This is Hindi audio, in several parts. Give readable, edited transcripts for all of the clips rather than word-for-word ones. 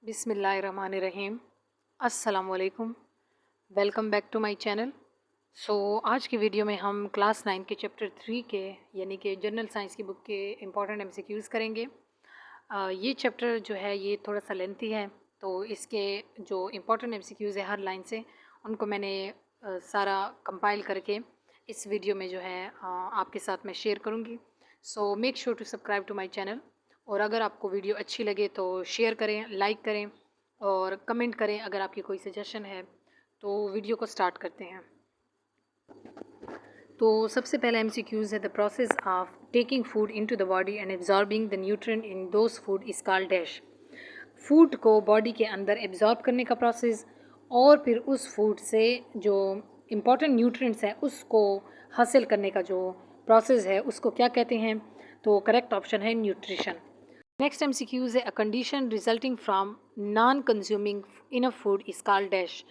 बिस्मिल्लाहिर्रहमानिर्रहीम। अस्सलाम वालेकुम। Welcome back to my channel. आज की वीडियो में हम क्लास 9 के चैप्टर 3 के यानी कि जनरल साइंस की बुक के इम्पॉर्टेंट एमसीक्यूज़ करेंगे। ये चैप्टर जो है ये थोड़ा सा लेंथी है, तो इसके जो इम्पॉर्टेंट एमसीक्यूज़ है हर लाइन से उनको मैंने सारा कंपाइल करके इस वीडियो में जो है आपके साथ मैं शेयर करूँगी। So make sure to subscribe to my channel. और अगर आपको वीडियो अच्छी लगे तो शेयर करें, लाइक करें और कमेंट करें अगर आपकी कोई सजेशन है। तो वीडियो को स्टार्ट करते हैं। तो सबसे पहला एमसीक्यूज़ है the process of taking food into the body and absorbing the nutrient in those food is called dash. Food को बॉडी के अंदर एब्जॉर्ब करने का प्रोसेस और फिर उस फूड से जो इम्पॉर्टेंट न्यूट्रिएंट्स हैं उसको हासिल करने का जो प्रोसेस है उसको क्या कहते हैं? तो करेक्ट ऑप्शन है न्यूट्रिशन। नेक्स्ट एमसीक्यूज़ है a condition resulting from non consuming enough food is called dash.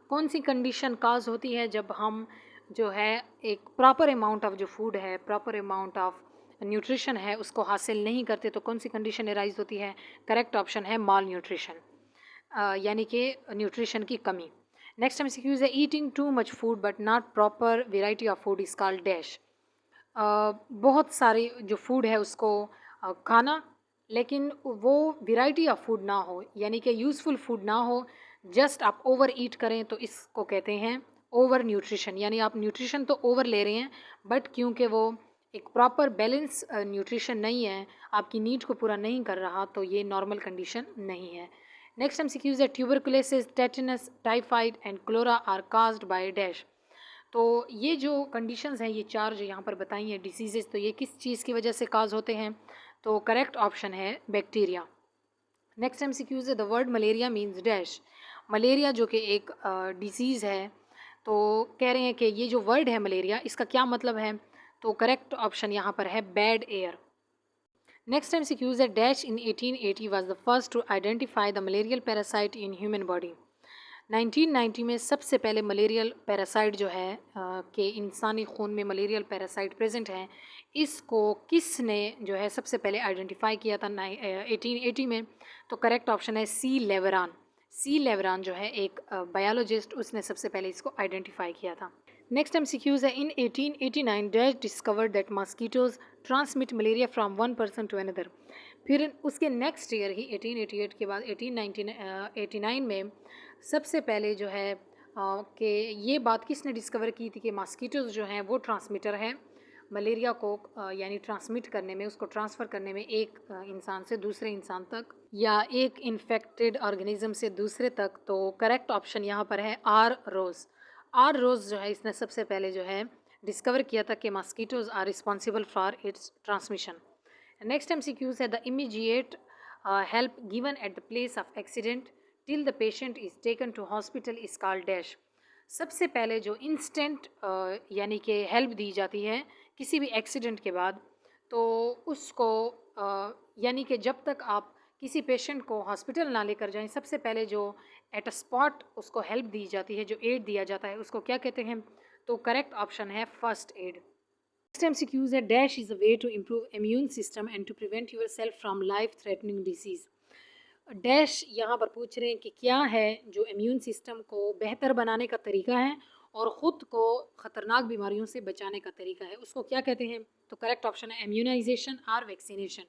कौन सी कंडीशन काज होती है जब हम जो है एक प्रॉपर अमाउंट ऑफ जो फूड है, प्रॉपर अमाउंट ऑफ न्यूट्रिशन है उसको हासिल नहीं करते? तो कौन सी कंडीशन एराइज होती है? करेक्ट ऑप्शन है माल न्यूट्रिशन, यानी कि न्यूट्रिशन की कमी। नेक्स्ट एमसीक्यूज़ है eating too much food but not proper variety of food is called dash. बहुत सारी जो फूड है उसको खाना, लेकिन वो वैरायटी ऑफ फूड ना हो, यानी कि यूज़फुल फूड ना हो, जस्ट आप ओवर ईट करें, तो इसको कहते हैं ओवर न्यूट्रिशन। यानी आप न्यूट्रिशन तो ओवर ले रहे हैं बट क्योंकि वो एक प्रॉपर बैलेंस न्यूट्रिशन नहीं है, आपकी नीड को पूरा नहीं कर रहा, तो ये नॉर्मल कंडीशन नहीं है। नेक्स्ट एमसीक्यूज़ है tuberculosis, tetanus, typhoid and cholera are caused by dash. तो ये जो कंडीशंस हैं, ये चार जो यहाँ पर बताई हैं डिसीज़ेज़, तो ये किस चीज़ की वजह से काज होते हैं? तो करेक्ट ऑप्शन है बैक्टीरिया। नेक्स्ट एमसीक्यूज़ है the word malaria means dash. Malaria जो कि एक डिसीज़ है, तो कह रहे हैं कि ये जो वर्ड है मलेरिया, इसका क्या मतलब है? तो करेक्ट ऑप्शन यहाँ पर है बैड एयर। नेक्स्ट एमसीक्यूज़ है dash in 1880 was the first to identify the malarial parasite in human body. 1990 में सबसे पहले मलेरियल पैरासाइट जो है कि इंसानी खून में मलेरियल पैरासाइट प्रेजेंट है, इसको किसने जो है सबसे पहले आइडेंटिफाई किया था 1880 में? तो करेक्ट ऑप्शन है सी लेवरान। सी लेवरान जो है एक बायोलॉजिस्ट, उसने सबसे पहले इसको आइडेंटिफाई किया था। नेक्स्ट एमसीक्यूज़ है in 1889 dash discovered that mosquitoes transmit malaria from one person to another. फिर उसके नेक्स्ट ईयर ही 1888 के बाद 1889 में सबसे पहले जो है कि ये बात किसने डिस्कवर की थी कि मॉस्किटोज जो हैं वो ट्रांसमीटर हैं मलेरिया को, यानी ट्रांसमिट करने में, उसको ट्रांसफ़र करने में एक इंसान से दूसरे इंसान तक या एक इन्फेक्टेड ऑर्गेनिज्म से दूसरे तक। तो करेक्ट ऑप्शन यहाँ पर है आर रोज़। आर रोज़ जो है इसने सबसे पहले जो है डिस्कवर किया था कि mosquitoes are responsible for its transmission. Next MCQs है the immediate help given at the place of accident till the patient is taken to hospital is called dash. सबसे पहले जो इंस्टेंट यानी कि हेल्प दी जाती है किसी भी एक्सीडेंट के बाद, तो उसको यानी कि जब तक आप किसी पेशेंट को हॉस्पिटल ना लेकर जाएं, सबसे पहले जो एट अ स्पॉट उसको हेल्प दी जाती है, जो एड दिया जाता है, उसको क्या कहते हैं? तो करेक्ट ऑप्शन है फर्स्ट एड। नेक्स्ट एमसीक्यूज़ है dash is a way to improve immune system and to prevent yourself from life threatening disease. Dash यहाँ पर पूछ रहे हैं कि क्या है जो इम्यून सिस्टम को बेहतर बनाने का तरीका है और ख़ुद को ख़तरनाक बीमारियों से बचाने का तरीका है, उसको क्या कहते हैं? तो करेक्ट ऑप्शन है इम्यूनाइजेशन और वैक्सीनेशन।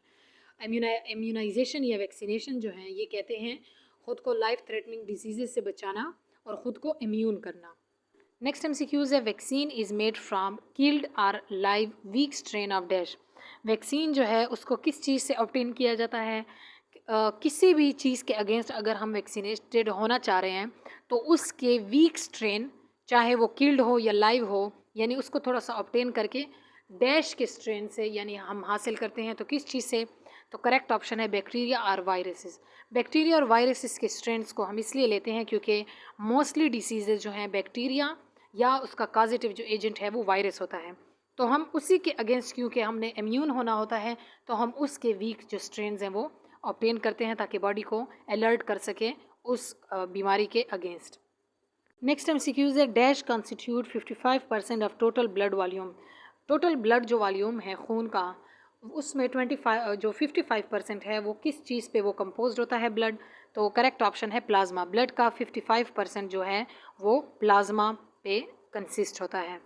इम्यूनाइजेशन या वैक्सीनेशन जो है ये कहते हैं ख़ुद को लाइफ थ्रेटनिंग डिजीज़ से बचाना और ख़ुद को इम्यून करना। नेक्स्ट एमसीक्यूज़ है vaccine is made from killed or live weak strain of dash. Vaccine जो है उसको किस चीज़ से ऑब्टेन किया जाता है? किसी भी चीज़ के अगेंस्ट अगर हम वैक्सीनेटेड होना चाह रहे हैं, तो उसके वीक स्ट्रेन, चाहे वो किल्ड हो या लाइव हो, यानी उसको थोड़ा सा ऑब्टेन करके डैश के स्ट्रेन से यानी हम हासिल करते हैं। तो किस चीज़ से? तो करेक्ट ऑप्शन है बैक्टीरिया और वायरसेस। बैक्टीरिया और वायरसेस के स्ट्रेंस को हम इसलिए लेते हैं क्योंकि मोस्टली डिसीज़ेज जो हैं बैक्टीरिया या उसका कॉजेटिव जो एजेंट है वो वायरस होता है, तो हम उसी के अगेंस्ट क्योंकि हमने इम्यून होना होता है, तो हम उसके वीक जो स्ट्रेन्स हैं वो ऑब्टेन करते हैं ताकि बॉडी को अलर्ट कर सके उस बीमारी के अगेंस्ट। नेक्स्ट एमसीक्यूज़ है dash constitute 55% of total blood volume. Total blood जो वॉल्यूम है खून का, उसमें 25 जो 55% है वो किस चीज़ पे वो कंपोज्ड होता है ब्लड, तो करेक्ट ऑप्शन है प्लाज्मा। ब्लड का 55% जो है वो प्लाज्मा पे कंसिस्ट होता है।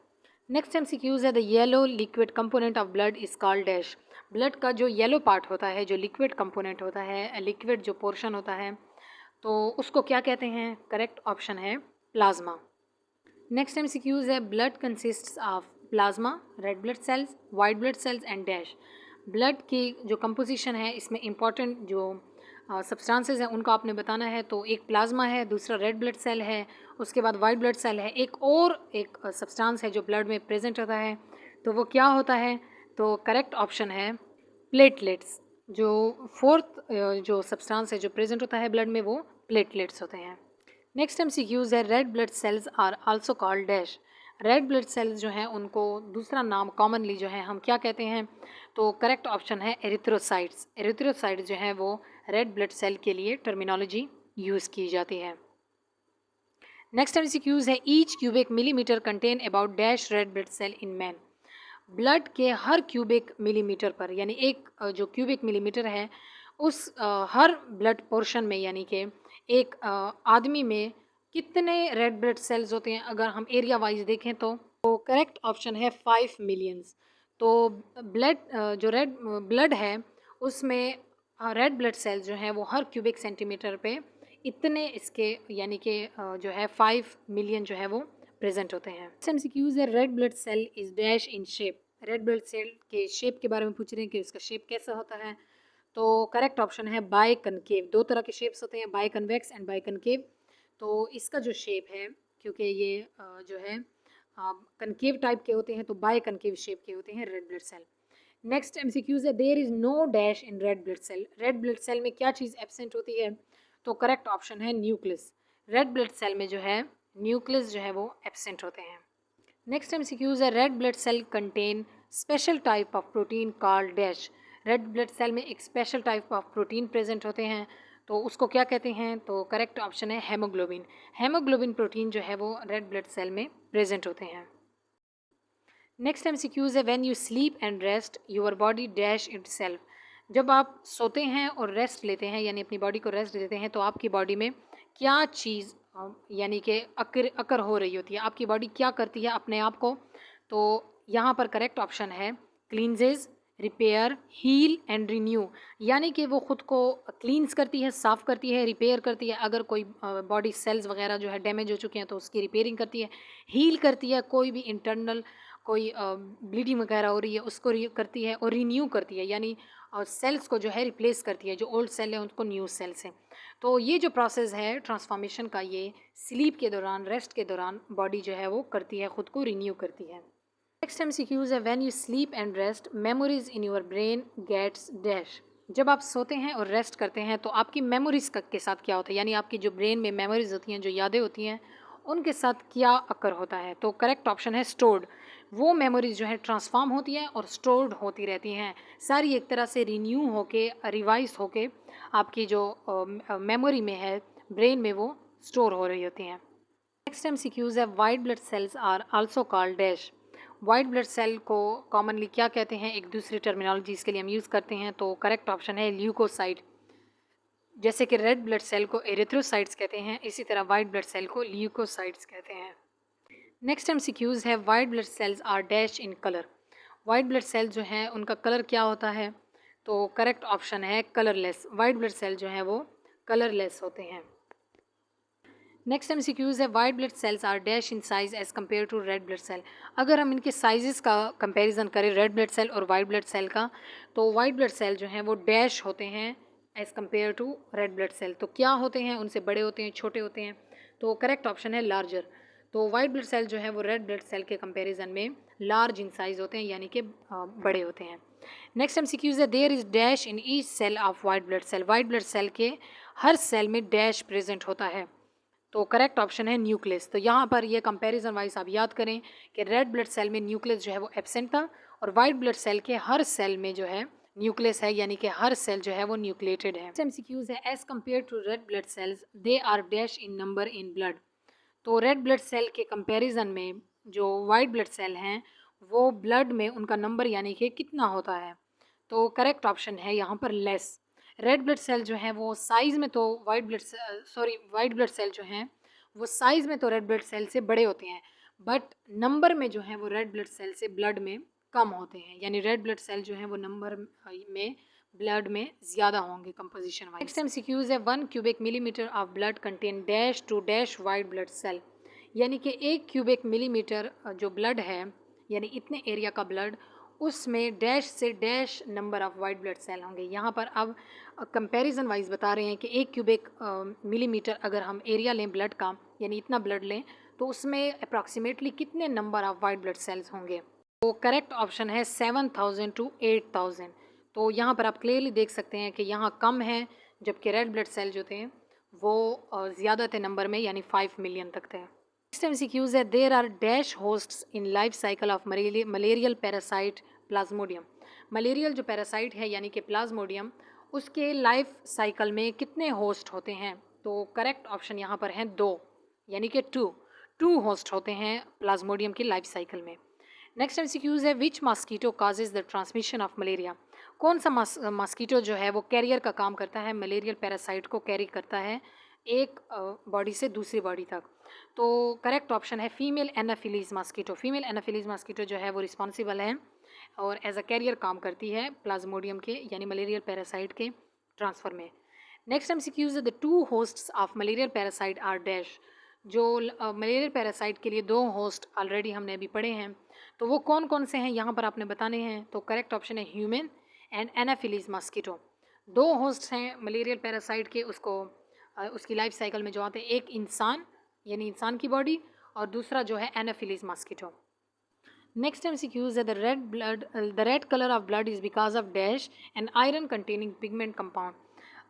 नेक्स्ट एमसीक्यूज है the yellow liquid component of blood is called dash. Blood का जो येलो पार्ट होता है, जो लिक्विड कंपोनेंट होता है, लिक्विड जो पोर्शन होता है, तो उसको क्या कहते हैं? करेक्ट ऑप्शन है प्लाज्मा। नेक्स्ट एमसीक्यूज है blood consists of plasma, red blood sales, white blood sales and dash. Blood की जो कंपोजिशन है इसमें इंपॉर्टेंट जो सब्सटेंसेस हैं उनको आपने बताना है। तो एक प्लाज्मा है, दूसरा रेड ब्लड सेल है, उसके बाद वाइट ब्लड सेल है, एक सब्सटेंस है जो ब्लड में प्रेजेंट होता है, तो वो क्या होता है? तो करेक्ट ऑप्शन है प्लेटलेट्स। जो फोर्थ जो सब्सटेंस है जो प्रेजेंट होता है ब्लड में वो प्लेटलेट्स होते हैं। नेक्स्ट एमसीक्यूज है red blood cells are also called dash. Red blood cells जो हैं उनको दूसरा नाम कॉमनली जो है हम क्या कहते हैं? तो करेक्ट ऑप्शन है एरिथ्रोसाइट्स। एरिथ्रोसाइट्स जो है वो रेड ब्लड सेल के लिए टर्मिनोलॉजी यूज़ की जाती है। नेक्स्ट एमसीक्यूज है each cubic millimetre contain about dash red blood cell in man. Blood के हर क्यूबिक मिलीमीटर पर, यानी एक जो क्यूबिक मिलीमीटर है उस हर ब्लड पोर्शन में, यानी कि एक आदमी में कितने रेड ब्लड सेल्स होते हैं अगर हम एरिया वाइज देखें तो करेक्ट ऑप्शन है 5 मिलियंस। तो ब्लड जो रेड ब्लड है उसमें रेड ब्लड सेल्स जो हैं वो हर क्यूबिक सेंटीमीटर पे इतने इसके यानी कि जो है 5 मिलियन जो है वो प्रेजेंट होते हैं। एमसीक्यूज है red blood cell is dash in shape. Red blood cell के शेप के बारे में पूछ रहे हैं कि उसका शेप कैसा होता है, तो करेक्ट ऑप्शन है बाय कनकेव। दो तरह के शेप्स होते हैं, biconvex and biconcave. तो इसका जो शेप है, क्योंकि ये जो है कनकेव टाइप के होते हैं तो बाय कनकेव शेप के होते हैं red blood cell. Next MCQs है there is no dash in red blood cell. Red blood cell में क्या चीज़ एब्सेंट होती है? तो करेक्ट ऑप्शन है न्यूक्लियस। रेड ब्लड सेल में जो है न्यूक्लियस जो है वो एब्सेंट होते हैं। नेक्स्ट एमसीक्यूज है red blood cell contain special type of protein called dash. Red blood cell में एक special type of protein present होते हैं, तो उसको क्या कहते हैं? तो करेक्ट ऑप्शन है हेमोग्लोबिन। हेमोग्लोबिन प्रोटीन जो है वो रेड ब्लड सेल में प्रेजेंट होते हैं। नेक्स्ट एमसीक्यूज है when you sleep and rest your body dash itself. जब आप सोते हैं और रेस्ट लेते हैं, यानी अपनी बॉडी को रेस्ट देते हैं, तो आपकी बॉडी में क्या चीज़ यानी कि अकर हो रही होती है? आपकी बॉडी क्या करती है अपने आप को? तो यहाँ पर करेक्ट ऑप्शन है क्लींजेज, रिपेयर, हील एंड रिन्यू। यानी कि वो ख़ुद को क्लींस करती है, साफ़ करती है, रिपेयर करती है, अगर कोई बॉडी सेल्स वगैरह जो है डैमेज हो चुके हैं तो उसकी रिपेयरिंग करती है, हील करती है, कोई भी इंटरनल कोई ब्लीडिंग वगैरह हो रही है उसको करती है, और रिन्यू करती है, यानी सेल्स को जो है रिप्लेस करती है, जो ओल्ड सेल है उनको न्यू सेल से। तो ये जो प्रोसेस है ट्रांसफॉर्मेशन का, ये स्लीप के दौरान, रेस्ट के दौरान बॉडी जो है वो करती है, ख़ुद को रिन्यू करती है। नेक्स्ट एमसीक्यूज है when you sleep and rest memories in your brain gets dash. जब आप सोते हैं और रेस्ट करते हैं तो आपकी मेमोरीज के साथ क्या होता है? यानी आपकी जो ब्रेन में मेमोरीज होती हैं, जो यादें होती हैं, उनके साथ क्या अकर होता है? तो करेक्ट ऑप्शन है स्टोर्ड। वो मेमोरीज जो है ट्रांसफॉर्म होती हैं और स्टोर्ड होती रहती हैं, सारी एक तरह से रिन्यू होके, रिवाइज होके आपकी जो मेमोरी में है, ब्रेन में, वो स्टोर हो रही होती हैं। नेक्स्ट एमसीक्यूज है white blood cells are also called dash. White blood cell को कॉमनली क्या कहते हैं? एक दूसरी टर्मिनोलॉजी इसके लिए हम यूज़ करते हैं, तो करेक्ट ऑप्शन है ल्यूकोसाइट। जैसे कि रेड ब्लड सेल को एरिथ्रोसाइट्स कहते हैं, इसी तरह वाइट ब्लड सेल को ल्यूकोसाइट्स कहते हैं। नेक्स्ट एमसीक्यूज है white blood cells are dash in colour. White blood cell जो हैं उनका कलर क्या होता है? तो करेक्ट ऑप्शन है कलरलेस। वाइट ब्लड सेल जो हैं वो कलरलेस होते हैं। नेक्स्ट एमसीक्यूज है white blood cells are dash in size as compared to red blood cell. अगर हम इनके साइजेस का कंपैरिजन करें, रेड ब्लड सेल और वाइट ब्लड सेल का, तो वाइट ब्लड सेल जो हैं वो डैश होते हैं as compared to red blood cell. तो क्या होते हैं? उनसे बड़े होते हैं, छोटे होते हैं? तो करेक्ट ऑप्शन है लार्जर। तो वाइट ब्लड सेल जो है वो रेड ब्लड सेल के कंपैरिजन में लार्ज इन साइज होते हैं, यानी कि बड़े होते हैं। नेक्स्ट एमसीक्यूज है there is dash in each cell of white blood cell. White blood cell के हर सेल में डैश प्रेजेंट होता है, तो करेक्ट ऑप्शन है न्यूक्लियस। तो यहाँ पर ये कंपैरिजन वाइज आप याद करें कि रेड ब्लड सेल में न्यूक्लियस जो है वो एब्सेंट था, और वाइट ब्लड सेल के हर सेल में जो है न्यूक्लियस है, यानी कि हर सेल जो है वो न्यूक्लिएटेड है। एमसीक्यूज है as compared to red blood cells they are dash in number in blood. तो रेड ब्लड सेल के कंपैरिजन में जो वाइट ब्लड सेल हैं वो ब्लड में उनका नंबर यानी कि कितना होता है? तो करेक्ट ऑप्शन है यहाँ पर लेस। रेड ब्लड सेल जो हैं वो साइज़ में तो वाइट ब्लड सेल जो हैं वो साइज़ में तो रेड ब्लड सेल से बड़े होते हैं, बट नंबर में जो हैं वो रेड ब्लड सेल से ब्लड में कम होते हैं, यानी रेड ब्लड सेल जो हैं वो नंबर में ब्लड में ज़्यादा होंगे कंपोजिशन वाइज। नेक्स्ट MCQs है 1 cubic millimetre of blood contain dash to dash white blood cell, यानी कि 1 क्यूबिक मिलीमीटर जो ब्लड है यानी इतने एरिया का ब्लड, उसमें डैश से dash number of white blood cell होंगे। यहाँ पर अब कंपैरिजन वाइज बता रहे हैं कि 1 क्यूबिक मिलीमीटर अगर हम एरिया लें ब्लड का, यानी इतना ब्लड लें, तो उसमें अप्रॉक्सीमेटली कितने number of white blood sales होंगे। तो करेक्ट ऑप्शन है 7000 टू 8000। तो यहाँ पर आप क्लियरली देख सकते हैं कि यहाँ कम है, जबकि रेड ब्लड सेल जो थे वो ज़्यादा थे नंबर में, यानी 5 मिलियन तक थे। नेक्स्ट MCQs है there are dash hosts in life cycle of malarial parasite Plasmodium. Malarial जो पैरासाइट है यानी कि प्लाज्मोडियम, उसके लाइफ साइकिल में कितने होस्ट होते हैं। तो करेक्ट ऑप्शन यहाँ पर हैं 2, यानी कि 2 होस्ट होते हैं प्लाज्मोडियम की लाइफ साइकिल में। नेक्स्ट MCQs है which mosquito causes the transmission of malaria. कौन सा मॉस्किटो जो है वो कैरियर का काम करता है, मलेरियल पैरासाइट को कैरी करता है एक बॉडी से दूसरी बॉडी तक। तो करेक्ट ऑप्शन है female Anopheles mosquito. Female Anopheles mosquito जो है वो रिस्पॉन्सिबल है और एज अ कैरियर काम करती है प्लाज्मोडियम के यानी मलेरियल पैरासाइट के ट्रांसफ़र में। Next MCQs the 2 hosts of malarial parasite are dash. जो मलेरियल पैरासाइट के लिए 2 होस्ट ऑलरेडी हमने अभी पढ़े हैं, तो वो कौन कौन से हैं यहाँ पर आपने बताने हैं। तो करेक्ट ऑप्शन है human and Anopheles mosquito. 2 host हैं मलेरियल पैरासाइट के, उसकी लाइफ साइकिल में जो आते हैं, एक इंसान यानी इंसान की बॉडी और दूसरा जो है एनाफिलीज मॉस्किटो। नेक्स्ट MCQs है the red colour of blood is because of dash and iron containing pigment compound.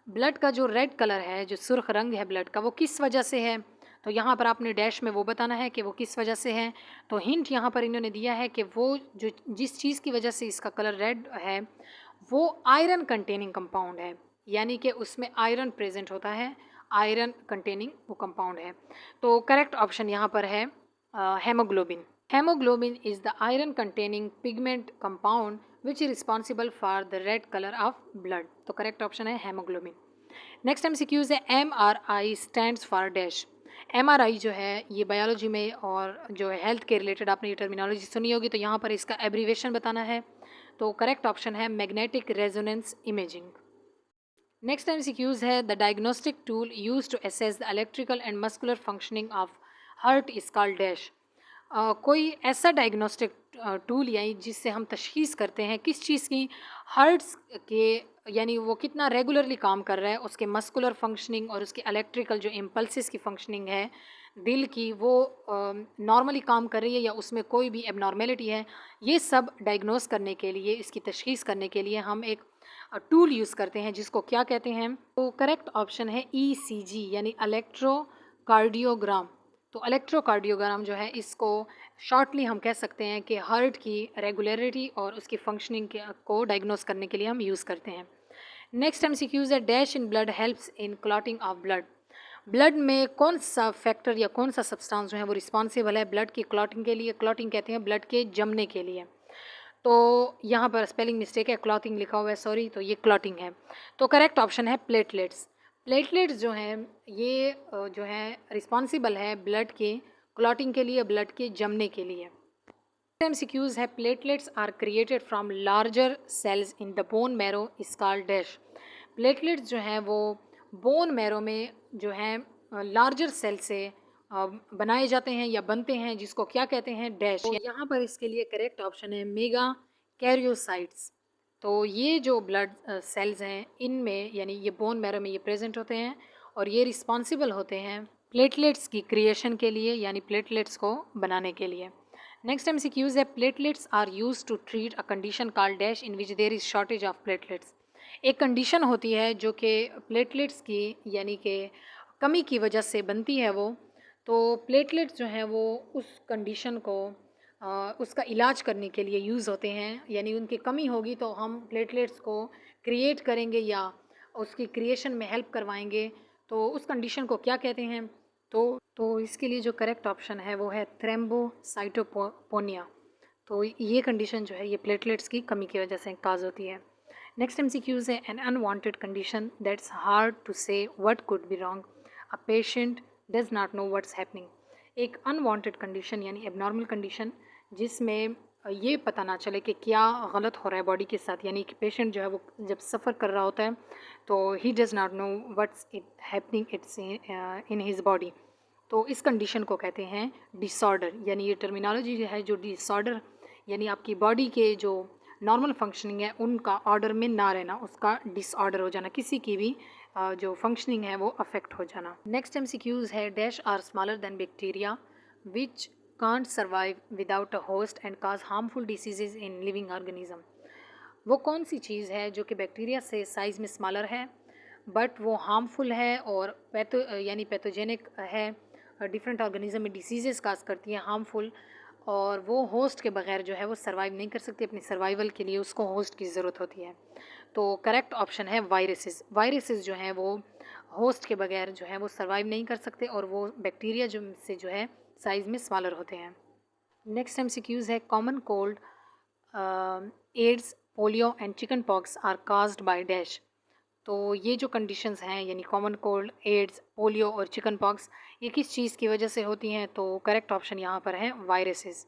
Blood का जो रेड कलर है, जो सुर्ख रंग है ब्लड का, वो किस वजह से है। तो यहाँ पर आपने डैश में वो बताना है कि वो किस वजह से है। तो हिंट यहाँ पर इन्होंने दिया है कि वो जो जिस चीज़ की वजह से इसका कलर रेड है वो आयरन कंटेनिंग कंपाउंड है, यानी कि उसमें आयरन प्रेजेंट होता है, आयरन कंटेनिंग वो कंपाउंड है। तो करेक्ट ऑप्शन यहाँ पर है haemoglobin. Haemoglobin is the iron containing pigment compound which is responsible for the red colour of blood. तो करेक्ट ऑप्शन है हेमोग्लोबिन। नेक्स्ट MCQs है MRI stands for dash. MRI जो है ये बायोलॉजी में और जो है हेल्थ के रिलेटेड आपने ये टर्मिनोलॉजी सुनी होगी, तो यहाँ पर इसका एब्रीवेशन बताना है। तो करेक्ट ऑप्शन है magnetic resonance imaging. Next MCQs है the diagnostic tool use to assess the electrical and muscular functioning of heart is called dash. कोई ऐसा डायग्नोस्टिक टूल यानी जिससे हम तशखीस करते हैं किस चीज़ की, हार्ट्स के, यानी वो कितना रेगुलरली काम कर रहा है, उसके मस्कुलर फंक्शनिंग और उसके इलेक्ट्रिकल जो इम्पल्सिस की फंक्शनिंग है दिल की, वो नॉर्मली काम कर रही है या उसमें कोई भी एबनॉर्मेलिटी है। ये सब डायग्नोस करने के लिए, इसकी तशखीस करने के लिए हम एक टूल यूज़ करते हैं जिसको क्या कहते हैं। तो करेक्ट ऑप्शन है ECG यानी इलेक्ट्रोकार्डियोग्राम। तो इलेक्ट्रोकार्डियोग्राम जो है इसको शॉर्टली हम कह सकते हैं कि हार्ट की रेगुलरिटी और उसकी फंक्शनिंग को डायग्नोस करने के लिए हम यूज़ करते हैं। नेक्स्ट MCQs है dash in blood helps in clotting of blood. Blood में कौन सा फैक्टर या कौन सा सब्सटेंस जो है वो रिस्पॉन्सिबल है ब्लड की क्लॉटिंग के लिए। क्लॉटिंग कहते हैं ब्लड के जमने के लिए। तो यहाँ पर स्पेलिंग मिस्टेक है, क्लॉटिंग लिखा हुआ है, सॉरी, तो ये क्लॉटिंग है। तो करेक्ट ऑप्शन है प्लेटलेट्स। प्लेटलेट्स जो हैं ये जो है रिस्पॉन्सिबल है ब्लड के क्लॉटिंग के लिए, ब्लड के जमने के लिए। MCQs है platelets are created from larger cells in the bone marrow is called dash. Platelets जो हैं वो बोन मैरो में जो हैं लार्जर सेल से बनाए जाते हैं या बनते हैं, जिसको क्या कहते हैं, डैश। यहाँ पर इसके लिए करेक्ट ऑप्शन है मेगा कैरियोसाइट्स। तो ये जो ब्लड सेल्स हैं इनमें यानी ये बोन मैरो में ये प्रेजेंट होते हैं और ये रिस्पॉन्सिबल होते हैं प्लेटलेट्स की क्रिएशन के लिए, यानी प्लेटलेट्स को बनाने के लिए। नेक्स्ट MCQs है platelets are use to treat a condition called dash in which there is shortage of platelets. एक कंडीशन होती है जो कि प्लेटलेट्स की यानी कि कमी की वजह से बनती है वो। तो प्लेटलेट्स जो हैं वो उस कंडीशन को उसका इलाज करने के लिए यूज़ होते हैं, यानी उनकी कमी होगी तो हम प्लेटलेट्स को क्रिएट करेंगे या उसकी क्रिएशन में हेल्प करवाएंगे। तो उस कंडीशन को क्या कहते हैं। तो इसके लिए जो करेक्ट ऑप्शन है वो है थ्रेम्बोसाइटोपोनिया। तो ये कंडीशन जो है ये प्लेटलेट्स की कमी की वजह से काज होती है। नेक्स्ट MCQs है an unwanted condition that's hard to say what could be wrong. A patient does not know what's happening. एक unwanted condition यानी abnormal condition जिसमें ये पता ना चले कि क्या गलत हो रहा है बॉडी के साथ, यानी कि पेशेंट जो है वो जब सफ़र कर रहा होता है तो he does not know what's it happening it's in his body. तो इस कंडीशन को कहते हैं डिसऑर्डर, यानी ये टर्मिनोलॉजी जो है, जो डिसऑर्डर यानी आपकी बॉडी के जो नॉर्मल फंक्शनिंग है उनका ऑर्डर में ना रहना, उसका डिसऑर्डर हो जाना, किसी की भी जो फंक्शनिंग है वो अफेक्ट हो जाना। नेक्स्ट MCQs है dash are smaller than bacteria which can't survive without a host and cause harmful diseases in living organism. वो कौन सी चीज़ है जो कि बैक्टीरिया से साइज़ में स्मॉलर है बट वो हार्मफुल है और यानी पैथोजेनिक है, डिफरेंट ऑर्गेनिज्म में डिसीजेस काज करती हैं हार्मफुल, और वो होस्ट के बगैर जो है वो सर्वाइव नहीं कर सकती, अपनी सर्वाइवल के लिए उसको होस्ट की ज़रूरत होती है। तो करेक्ट ऑप्शन है वायरसेस। वायरसेस जो हैं वो होस्ट के बगैर जो है वो सर्वाइव नहीं कर सकते और वो बैक्टीरिया जो है साइज़ में स्मॉलर होते हैं। नेक्स्ट MCQs है common cold, AIDS, polio and chickenpox are caused by dash. तो ये जो कंडीशंस हैं यानी कॉमन कोल्ड, एड्स, पोलियो और चिकन पॉक्स, ये किस चीज़ की वजह से होती हैं? तो करेक्ट ऑप्शन यहाँ पर है viruses.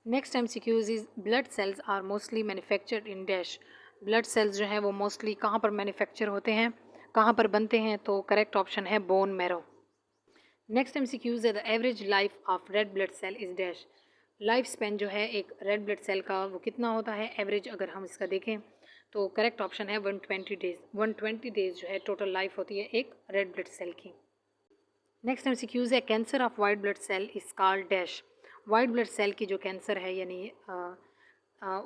Next MCQs is blood cells are mostly manufactured in dash. Blood cells जो हैं वो मोस्टली कहाँ पर मैन्युफैक्चर होते हैं, कहाँ पर बनते हैं? तो करेक्ट ऑप्शन है बोन मैरो। नेक्स्ट MCQs है the average life of red blood cell is dash. Life span जो है एक रेड ब्लड सेल का वो कितना होता है एवरेज, अगर हम इसका देखें तो करेक्ट ऑप्शन है 120 डेज़। 120 डेज़ जो है टोटल लाइफ होती है एक रेड ब्लड सेल की। नेक्स्ट MCQs है cancer of white blood cell is called dash. White blood cell की जो कैंसर है यानी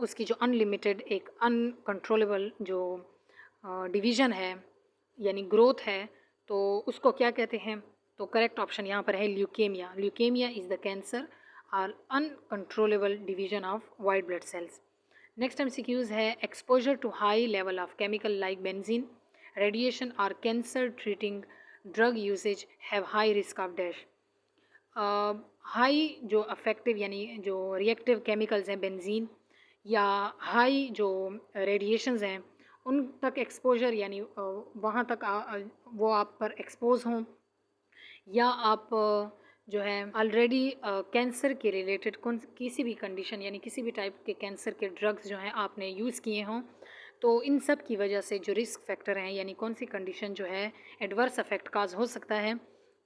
उसकी जो अनलिमिटेड एक अनकंट्रोलेबल जो डिवीज़न है यानी ग्रोथ है, तो उसको क्या कहते हैं? तो करेक्ट ऑप्शन यहाँ पर है leukaemia. Leukaemia is the cancer or uncontrollable division of white blood cells. Next MCQs है exposure to high level of chemical like benzene, radiation और cancer treating drug usage have high risk of dash. High जो अफेक्टिव यानी जो रिएक्टिव केमिकल्स हैं बेंजीन या हाई जो रेडिएशंस हैं उन तक एक्सपोजर यानी वहाँ तक वो आप पर एक्सपोज हों, या आप जो है ऑलरेडी कैंसर के रिलेटेड किसी भी कंडीशन यानी किसी भी टाइप के कैंसर के ड्रग्स जो हैं आपने यूज़ किए हों, तो इन सब की वजह से जो रिस्क फैक्टर हैं यानी कौन सी कंडीशन जो है एडवर्स अफेक्ट काज हो सकता है,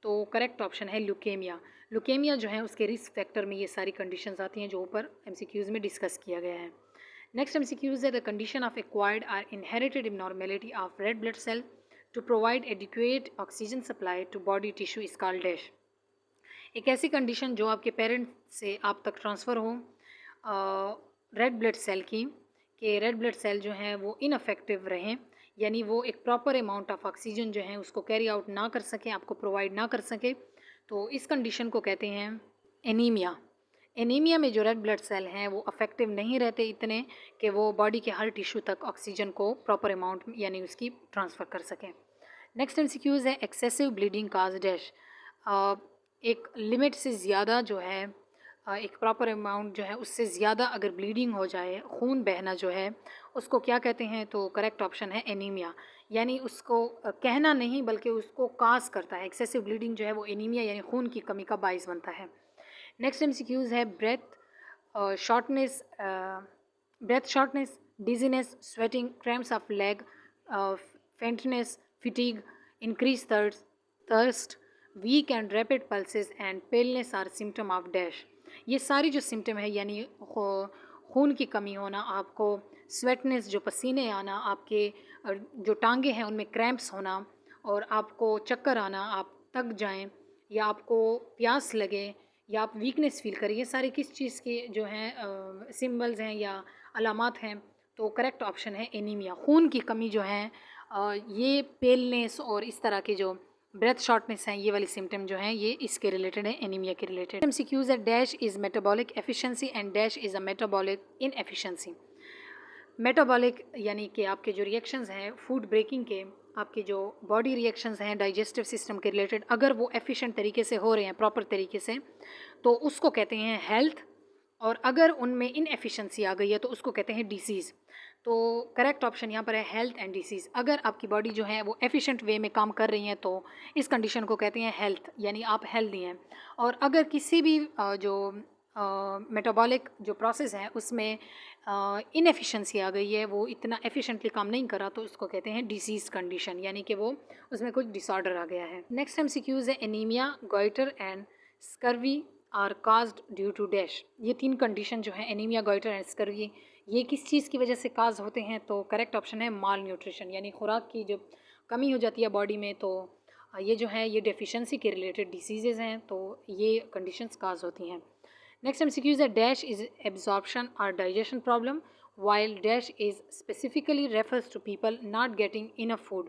तो करेक्ट ऑप्शन है ल्यूकेमिया। ल्यूकेमिया जो है उसके रिस्क फैक्टर में ये सारी कंडीशंस आती हैं जो ऊपर MCQs में डिस्कस किया गया है। नेक्स्ट MCQs है the condition of acquired or inherited abnormality of red blood cell to provide adequate oxygen supply to body tissue is called dash. एक ऐसी कंडीशन जो आपके पेरेंट्स से आप तक ट्रांसफ़र हो रेड ब्लड सेल की, कि रेड ब्लड सेल जो हैं वो इनअफेक्टिव रहें यानी वो एक प्रॉपर अमाउंट ऑफ ऑक्सीजन जो है उसको कैरी आउट ना कर सकें, आपको प्रोवाइड ना कर सके, तो इस कंडीशन को कहते हैं एनीमिया। एनीमिया में जो रेड ब्लड सेल हैं वो अफेक्टिव नहीं रहते इतने कि वो बॉडी के हर टिश्यू तक ऑक्सीजन को प्रॉपर अमाउंट यानी उसकी ट्रांसफ़र कर सकें। नेक्स्ट MCQs है एक्सेसिव ब्लीडिंग काज डैश। एक लिमिट से ज़्यादा जो है एक प्रॉपर अमाउंट जो है उससे ज़्यादा अगर ब्लीडिंग हो जाए, खून बहना जो है उसको क्या कहते हैं? तो करेक्ट ऑप्शन है एनीमिया। यानी उसको कहना नहीं बल्कि उसको काज करता है, एक्सेसिव ब्लीडिंग जो है वो एनीमिया यानी खून की कमी का बाइस बनता है। नेक्स्ट MCQs है breath shortness, dizziness, sweating, cramps of leg, faintness, fatigue, increase thirst, weak and rapid pulses and paleness are symptom of dash. ये सारी जो सिम्टम है यानी खून की कमी होना, आपको स्वेटनेस जो पसीने आना, आपके जो टांगे हैं उनमें क्रैम्प्स होना और आपको चक्कर आना, आप थक जाएं या आपको प्यास लगे या आप वीकनेस फील करें, ये सारे किस चीज़ के जो हैं सिम्बल्स हैं या अलामात हैं? तो करेक्ट ऑप्शन है एनीमिया। खून की कमी जो है ये पेलनेस और इस तरह के जो ब्रेथ शॉर्टनेस हैं ये वाली सिम्टम जो हैं ये इसके रिलेटेड है, एनीमिया के रिलेटेड। MCQs है dash is metabolic efficiency and dash is a metabolic inefficiency. Metabolic यानी कि आपके जो रिएक्शंस हैं फूड ब्रेकिंग के, आपके जो बॉडी रिएक्शंस हैं डाइजेस्टिव सिस्टम के रिलेटेड, अगर वो एफिशिएंट तरीके से हो रहे हैं, प्रॉपर तरीके से, तो उसको कहते हैं हेल्थ, और अगर उनमें इनएफिशिएंसी आ गई है तो उसको कहते हैं डिसीज़। तो करेक्ट ऑप्शन यहाँ पर है हेल्थ एंड डिसीज़। अगर आपकी बॉडी जो है वो एफिशिएंट वे में काम कर रही है तो इस कंडीशन को कहते हैं हेल्थ, यानी आप हेल्दी हैं। और अगर किसी भी जो मेटाबॉलिक जो प्रोसेस है उसमें इनएफिशिएंसी आ गई है, वो इतना एफिशिएंटली काम नहीं करा, तो उसको कहते हैं डिसीज़ कंडीशन, यानी कि वो उसमें कुछ डिसऑर्डर आ गया है। नेक्स्ट एमसीक्यूज़ है anaemia, goitre and scurvy are caused due to dash. ये 3 कंडीशन जो है एनीमिया, गोइटर एंड स्कर्वी, ये किस चीज़ की वजह से काज होते हैं? तो करेक्ट ऑप्शन है माल न्यूट्रिशन, यानी खुराक की जो कमी हो जाती है बॉडी में, तो ये जो है ये डेफिशिएंसी के रिलेटेड डिसीज़ेज़ हैं, तो ये कंडीशंस काज होती हैं। नेक्स्ट एमसीक्यूज़ है डैश इज एब्जॉर्प्शन और digestion problem while dash is specifically refers to people not getting enough food.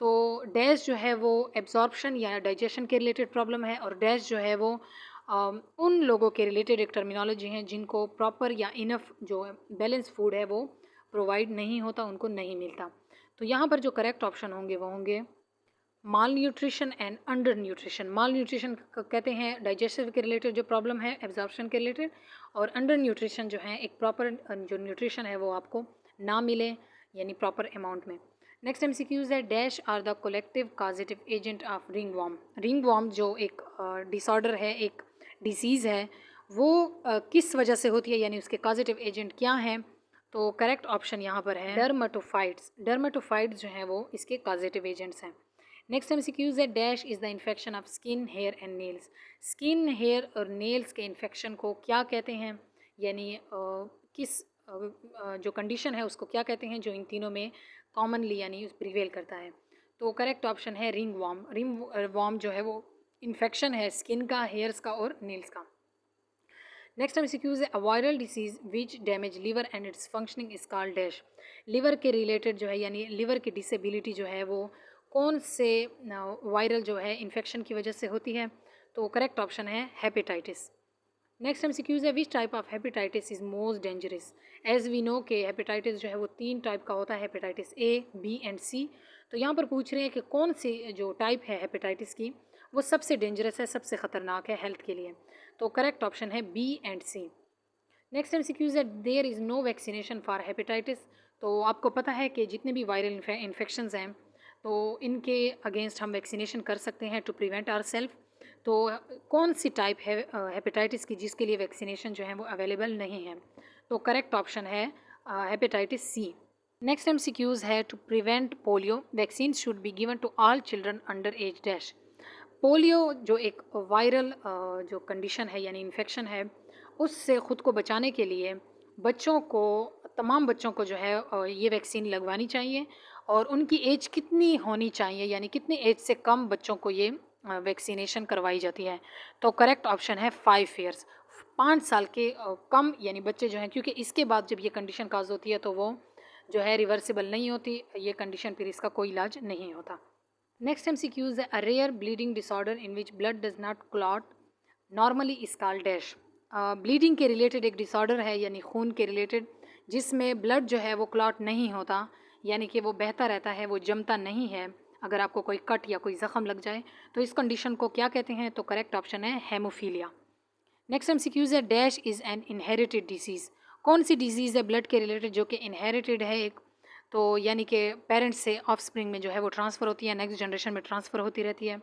तो डैश जो है वो एब्जॉर्प्शन या डाइजेशन के रिलेटेड प्रॉब्लम है, और डैश जो है वो उन लोगों के रिलेटेड एक टर्मिनोलॉजी है जिनको प्रॉपर या इनफ जो बैलेंस फूड है वो प्रोवाइड नहीं होता, उनको नहीं मिलता। तो यहाँ पर जो करेक्ट ऑप्शन होंगे वो होंगे malnutrition and undernutrition. Malnutrition कहते हैं डाइजेस्टिव के रिलेटेड जो प्रॉब्लम है, एब्जॉर्प्शन के रिलेटेड, और अंडर न्यूट्रिशन जो है एक प्रॉपर जो न्यूट्रिशन है वो आपको ना मिले, यानी प्रॉपर अमाउंट में। नेक्स्ट एमसीक्यूज़ है dash are the collective causative agent of ringworm. Ringworm जो एक डिसऑर्डर है, एक डिसीज़ है, वो किस वजह से होती है, यानी उसके कॉजेटिव एजेंट क्या हैं? तो करेक्ट ऑप्शन यहाँ पर है डर्मेटोफाइट्स। डर्मेटोफाइट्स जो हैं वो इसके कॉजेटिव एजेंट्स हैं। नेक्स्ट एमसीक्यूज़ है dash is the infection of skin, hair and nails. Skin, hair और नेल्स के इन्फेक्शन को क्या कहते हैं, यानी किस जो कंडीशन है उसको क्या कहते हैं जो इन तीनों में कॉमनली यानी प्रिवेल करता है? तो करेक्ट ऑप्शन है रिंग वॉर्म। रिंग वॉर्म जो है वो इन्फेक्शन है स्किन का, हेयर्स का और नेल्स का। नेक्स्ट एमसीक्यूज़ है a viral disease which damage liver and it's functioning is called dash. Liver के रिलेटेड जो है, यानी लिवर की डिसेबिलिटी जो है वो कौन से वायरल जो है इन्फेक्शन की वजह से होती है? तो करेक्ट ऑप्शन है हेपेटाइटिस। नेक्स्ट एमसीक्यूज़ है which type of hepatitis is most dangerous. As we know के हेपेटाइटिस जो है वो 3 टाइप का होता है, hepatitis A, B and C. तो यहाँ पर पूछ रहे हैं कि कौन सी जो टाइप है हेपेटाइटिस की वो सबसे डेंजरस है, सबसे ख़तरनाक है हेल्थ के लिए? तो करेक्ट ऑप्शन है B and C. Next MCQs है there is no vaccination for hepatitis. तो आपको पता है कि जितने भी वायरल इन्फेक्शंस हैं तो इनके अगेंस्ट हम वैक्सीनेशन कर सकते हैं टू प्रिवेंट आवर सेल्फ। तो कौन सी टाइप है हेपेटाइटिस की जिसके लिए वैक्सीनेशन जो है वो अवेलेबल नहीं है? तो करेक्ट ऑप्शन है हेपेटाइटिस सी। नेक्स्ट एमसीक्यूज़ है to prevent polio vaccine should be given to all children under age dash. Polio जो एक वायरल जो कंडीशन है यानी इन्फेक्शन है, उससे ख़ुद को बचाने के लिए बच्चों को, तमाम बच्चों को जो है ये वैक्सीन लगवानी चाहिए। और उनकी एज कितनी होनी चाहिए, यानी कितनी एज से कम बच्चों को ये वैक्सीनेशन करवाई जाती है? तो करेक्ट ऑप्शन है 5 ईयर्स। 5 साल के कम यानी बच्चे जो हैं, क्योंकि इसके बाद जब ये कंडीशन काज होती है तो वो जो है रिवर्सिबल नहीं होती ये कंडीशन, फिर इसका कोई इलाज नहीं होता। नेक्स्ट एमसीक्यूज़ है a rare bleeding disorder in which blood does not clot normally is called dash. Bleeding के रिलेटेड एक डिसऑर्डर है, यानी खून के रिलेटेड, जिसमें ब्लड जो है वो क्लॉट नहीं होता, यानी कि वो बहता रहता है, वो जमता नहीं है। अगर आपको कोई कट या कोई ज़ख़म लग जाए तो इस कंडीशन को क्या कहते हैं? तो करेक्ट ऑप्शन है हेमोफीलिया। नेक्स्ट एमसीक्यूज़ है dash is an inherited disease. कौन सी डिजीज़ है ब्लड के रिलेटेड जो कि इनहेरिटेड है एक, तो यानी कि पेरेंट्स से ऑफस्प्रिंग में जो है वो ट्रांसफ़र होती है, नेक्स्ट जनरेशन में ट्रांसफ़र होती रहती है?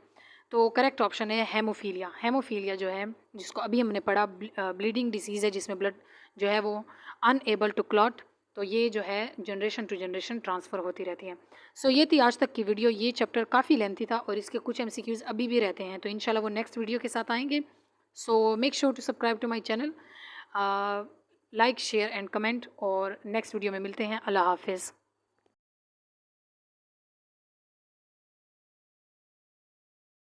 तो करेक्ट ऑप्शन है हेमोफीलिया। हेमोफीलिया जो है जिसको अभी हमने पढ़ा ब्लीडिंग डिसीज़ है जिसमें ब्लड जो है वो अनएबल टू क्लॉट, तो ये जो है जनरेशन टू जनरेशन ट्रांसफ़र होती रहती है। सो ये थी आज तक की वीडियो। ये चैप्टर काफ़ी लेंथी था और इसके कुछ एमसीक्यूज़ अभी भी रहते हैं, तो इंशाल्लाह वो नेक्स्ट वीडियो के साथ आएंगे। So make sure to subscribe to my channel, like share and comment, और नेक्स्ट वीडियो में मिलते हैं। अल्लाह हाफिज़।